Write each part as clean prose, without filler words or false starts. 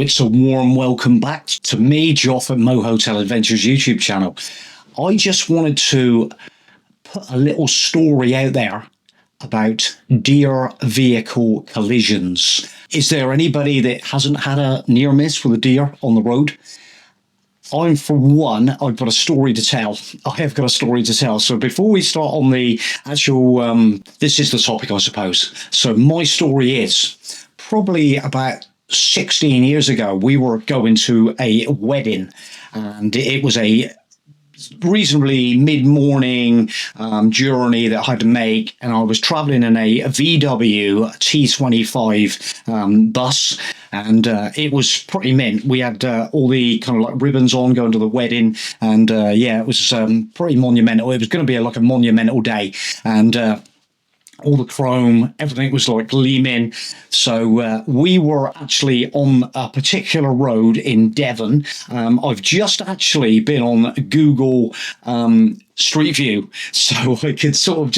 It's a warm welcome back to me, Joff at Mo Hotel Adventures YouTube channel. I just wanted to put a little story out there about deer vehicle collisions. Is there anybody that hasn't had a near miss with a deer on the road? I'm, for one, I've got a story to tell. I have got a story to tell. So before we start on the actual, this is the topic, I suppose. So my story is probably about 16 years ago, we were going to a wedding, and it was a reasonably mid-morning journey that I had to make, and I was traveling in a VW T25 bus, and it was pretty mint. We had all the kind of like ribbons on going to the wedding, and yeah, it was pretty monumental. It was going to be like a monumental day, and all the chrome, everything was like gleaming. So we were actually on a particular road in Devon. I've just actually been on Google Street View, so I could sort of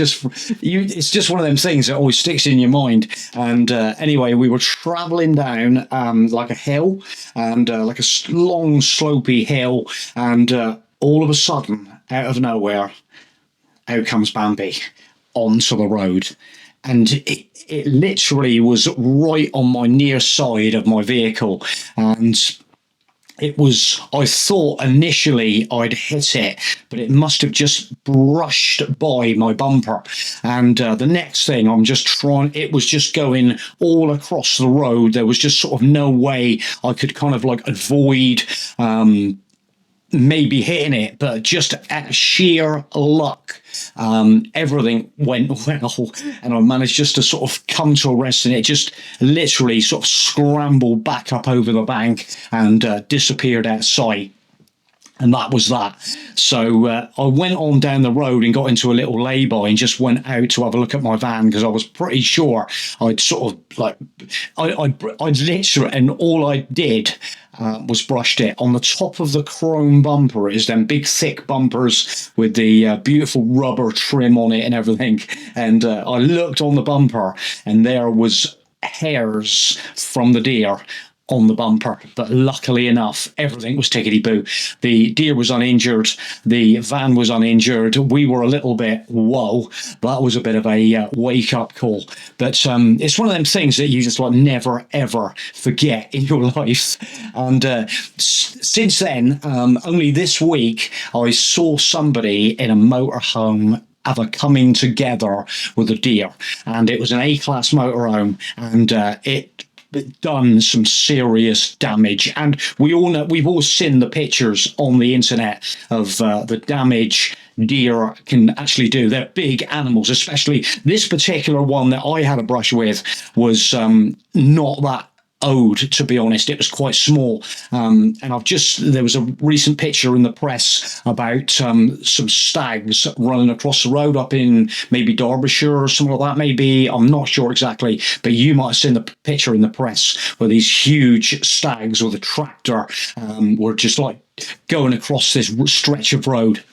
it's just one of them things that always sticks in your mind. And anyway, we were traveling down like a hill, and like a long slopey hill, and all of a sudden, out of nowhere, out comes Bambi onto the road, and it literally was right on my near side of my vehicle, and it was, I thought initially I'd hit it, but it must have just brushed by my bumper. And the next thing, it was just going all across the road. There was just sort of no way I could kind of like avoid maybe hitting it, but just at sheer luck, everything went well, and I managed just to sort of come to a rest, and it just literally sort of scrambled back up over the bank and disappeared out of sight. And that was that. So I went on down the road and got into a little lay-by and just went out to have a look at my van, because I was pretty sure I'd sort of like, I'd literally, and all I did was brushed it. On the top of the chrome bumper is them big thick bumpers with the beautiful rubber trim on it and everything. And I looked on the bumper, and there was hairs from the deer on the bumper, but luckily enough, everything was tickety-boo. The deer was uninjured, the van was uninjured. We were a little bit, whoa, that was a bit of a wake-up call. But it's one of them things that you just like never ever forget in your life. And since then, only this week, I saw somebody in a motorhome have a coming together with a deer, and it was an A-class motorhome, and it done some serious damage. And we all know, we've all seen the pictures on the internet of the damage deer can actually do. They're big animals, especially this particular one that I had a brush with was not that owed, to be honest. It was quite small, and there was a recent picture in the press about some stags running across the road up in maybe Derbyshire or something like that, maybe, I'm not sure exactly, but you might have seen the picture in the press where these huge stags with a tractor were just like going across this stretch of road.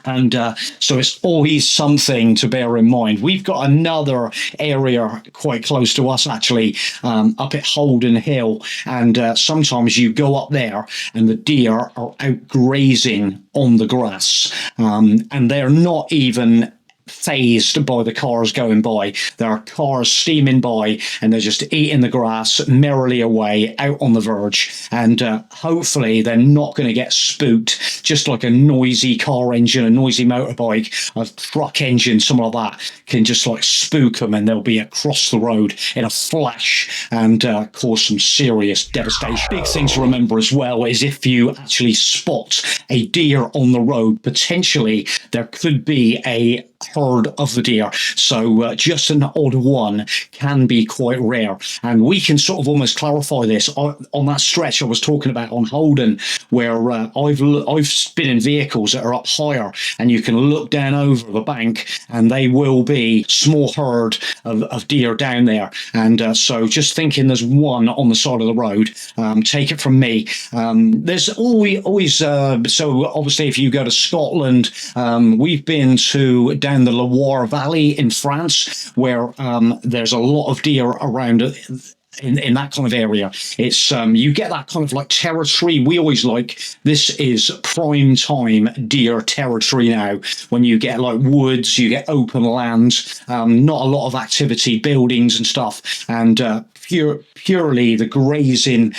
And so it's always something to bear in mind. We've got another area quite close to us, actually, up at Holden Hill. And sometimes you go up there and the deer are out grazing on the grass. And they're not even phased by the cars going by. There are cars steaming by, and they're just eating the grass merrily away out on the verge. And hopefully they're not going to get spooked, just like a noisy car engine, a noisy motorbike, a truck engine, something like that can just like spook them, and they'll be across the road in a flash and cause some serious devastation. Big thing to remember as well is if you actually spot a deer on the road, potentially there could be a herd of the deer, so just an odd one can be quite rare. And we can sort of almost clarify this on that stretch I was talking about on Holden, where I've been in vehicles that are up higher, and you can look down over the bank and they will be small herd of deer down there. And so just thinking there's one on the side of the road, take it from me, there's always so obviously if you go to Scotland, we've been to down the Loire Valley in France, where there's a lot of deer around in that kind of area. It's you get that kind of like territory. We always like, this is prime time deer territory now. When you get like woods, you get open land, not a lot of activity, buildings and stuff, and purely the grazing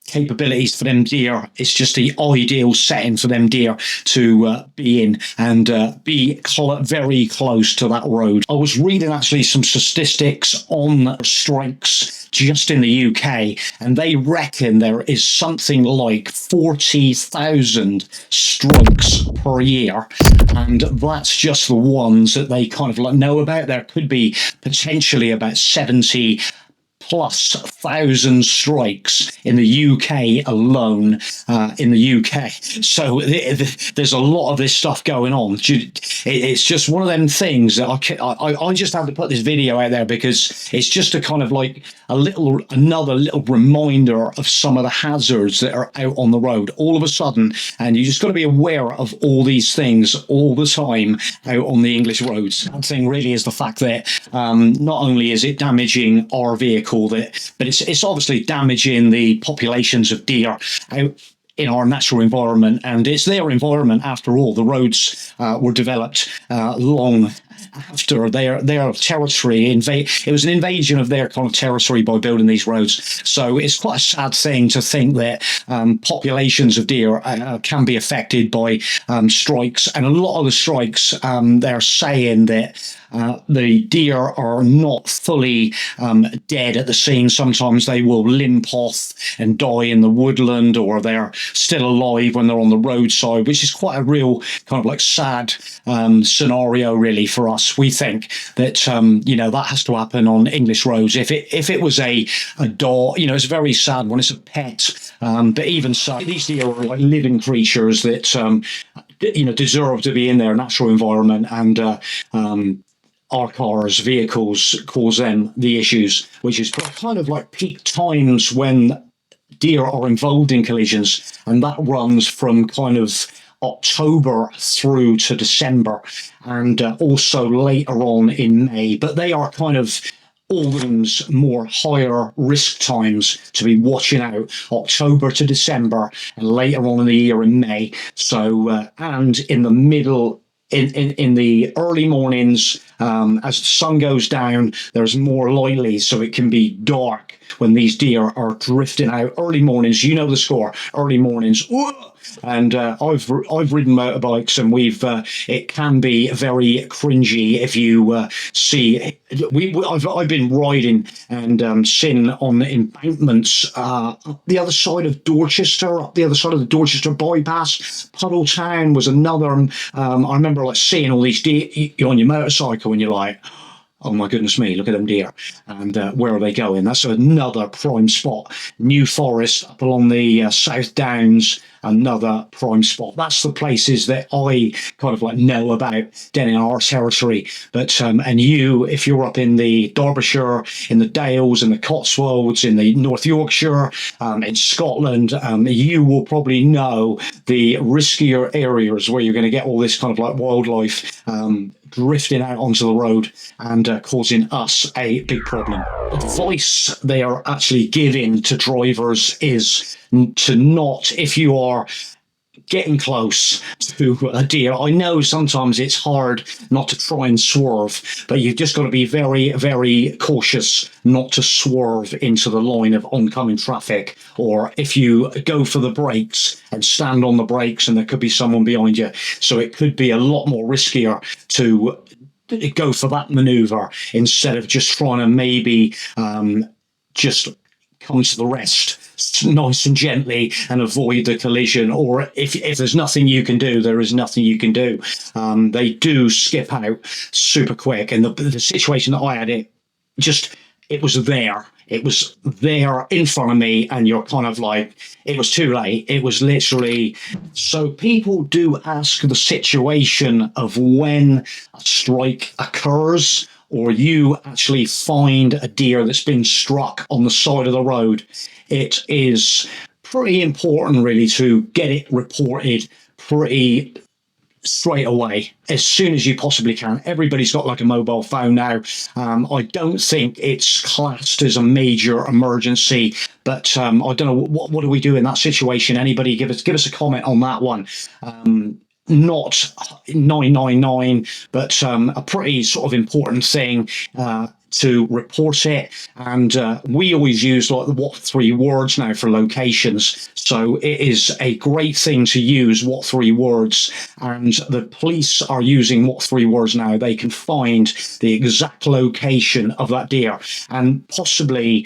capabilities for them deer. It's just the ideal setting for them deer to be in and be very close to that road. I was reading actually some statistics on strikes just in the UK, and they reckon there is something like 40,000 strikes per year, and that's just the ones that they kind of like know about. There could be potentially about 70 plus thousand strikes in the UK alone, in the UK. So there's a lot of this stuff going on. It's just one of them things that I just have to put this video out there because it's just a kind of like another little reminder of some of the hazards that are out on the road all of a sudden, and you just got to be aware of all these things all the time out on the English roads. One thing really is the fact that not only is it damaging our vehicle, but it's obviously damaging the populations of deer out in our natural environment, and it's their environment after all. The roads were developed long after their territory. It was an invasion of their kind of territory by building these roads. So it's quite a sad thing to think that populations of deer can be affected by strikes, and a lot of the strikes they're saying that the deer are not fully dead at the scene. Sometimes they will limp off and die in the woodland, or they're still alive when they're on the roadside, which is quite a real kind of like sad scenario really for us. We think that that has to happen on English roads. If it was a dog, it's very sad when it's a pet. But even so, these deer are like living creatures that deserve to be in their natural environment, and our cars, vehicles, cause them the issues, which is kind of like peak times when deer are involved in collisions, and that runs from kind of October through to December, and also later on in May. But they are kind of all those more higher risk times to be watching out, October to December, and later on in the year in May. So and in the middle, in the early mornings, as the sun goes down, there's more likely, so it can be dark when these deer are drifting out. Early mornings, you know the score. Early mornings, and I've ridden motorbikes, and it can be very cringy if you see. I've been riding and sitting on embankments up the other side of Dorchester, up the other side of the Dorchester bypass. Puddle Town was another. I remember like seeing all these deer on your motorcycle, and you're like, oh my goodness me, look at them deer. And where are they going? That's another prime spot. New Forest up along the South Downs, another prime spot. That's the places that I kind of like know about down in our territory. But and you, if you're up in the Derbyshire, in the Dales, in the Cotswolds, in the North Yorkshire, in Scotland, you will probably know the riskier areas where you're going to get all this kind of like wildlife drifting out onto the road and causing us a big problem. Advice they are actually giving to drivers is to not, if you are getting close to a deer, I know sometimes it's hard not to try and swerve, but you've just got to be very, very cautious not to swerve into the line of oncoming traffic. Or if you go for the brakes and stand on the brakes, and there could be someone behind you, so it could be a lot more riskier to go for that maneuver instead of just trying to maybe just come to the rest nice and gently and avoid the collision. Or if there's nothing you can do, there is nothing you can do. They do skip out super quick, and the situation that I had, it was there. It was there in front of me, and you're kind of like, it was too late. It was literally. So people do ask the situation of when a strike occurs, or you actually find a deer that's been struck on the side of the road. It is pretty important really to get it reported pretty straight away, as soon as you possibly can. Everybody's got like a mobile phone now. I don't think it's classed as a major emergency, but I don't know, what do we do in that situation? Anybody give us a comment on that one. Not 999, but a pretty sort of important thing to report it. And we always use like the what three words now for locations. So it is a great thing to use what three words. And the police are using what three words now. They can find the exact location of that deer and possibly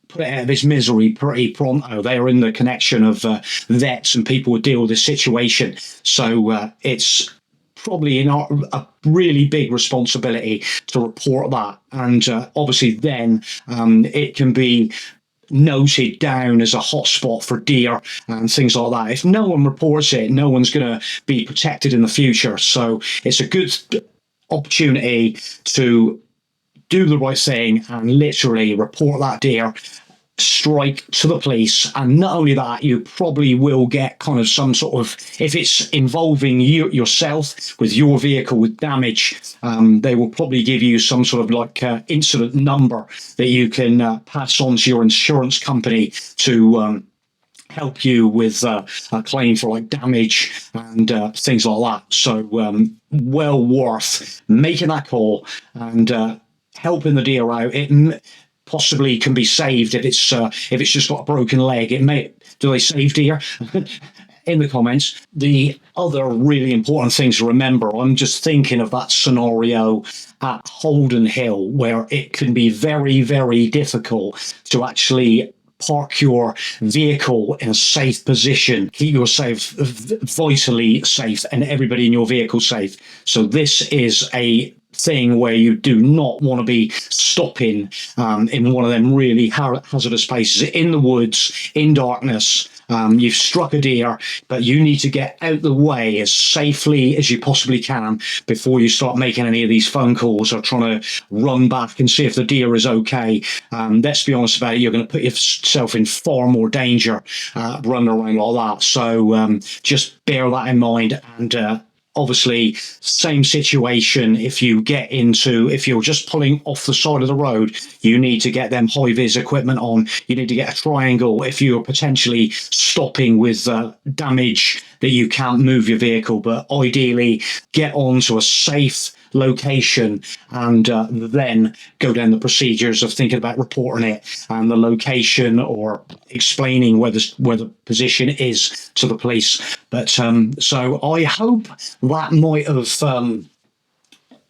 put it out of its misery pretty pronto. They are in the connection of vets and people who deal with this situation. So it's probably a really big responsibility to report that. And obviously then it can be noted down as a hotspot for deer and things like that. If no one reports it, no one's going to be protected in the future. So it's a good opportunity to do the right thing and literally report that deer straight to the police. And not only that, you probably will get kind of some sort of, if it's involving yourself with your vehicle with damage, they will probably give you some sort of like incident number that you can pass on to your insurance company to help you with a claim for like damage and things like that. So well worth making that call and helping the deer out. It possibly can be saved if it's just got a broken leg. It may. Do they save deer? In the comments. The other really important thing to remember, I'm just thinking of that scenario at Holden Hill where it can be very, very difficult to actually park your vehicle in a safe position, keep yourself vitally safe and everybody in your vehicle safe. So this is a thing where you do not want to be stopping in one of them really hazardous places, in the woods, in darkness. You've struck a deer, but you need to get out the way as safely as you possibly can before you start making any of these phone calls or trying to run back and see if the deer is okay. Let's be honest about it, you're going to put yourself in far more danger running around like that. So just bear that in mind. And obviously, same situation if you're just pulling off the side of the road, you need to get them high-vis equipment on. You need to get a triangle if you're potentially stopping with damage that you can't move your vehicle. But ideally, get onto a safe location and then go down the procedures of thinking about reporting it and the location or explaining where the position is to the police. But so I hope that might have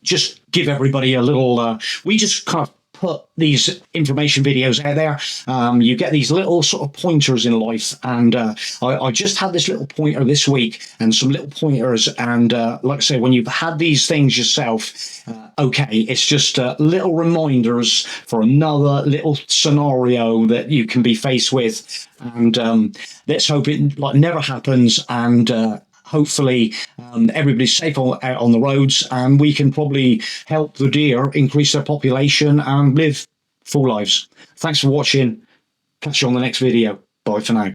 just give everybody a little we just kind of put these information videos out there. You get these little sort of pointers in life, and I just had this little pointer this week and some little pointers, and like I say, when you've had these things yourself, okay, it's just little reminders for another little scenario that you can be faced with, and let's hope it like never happens, and hopefully everybody's safe out on the roads, and we can probably help the deer increase their population and live full lives. Thanks for watching. Catch you on the next video. Bye for now.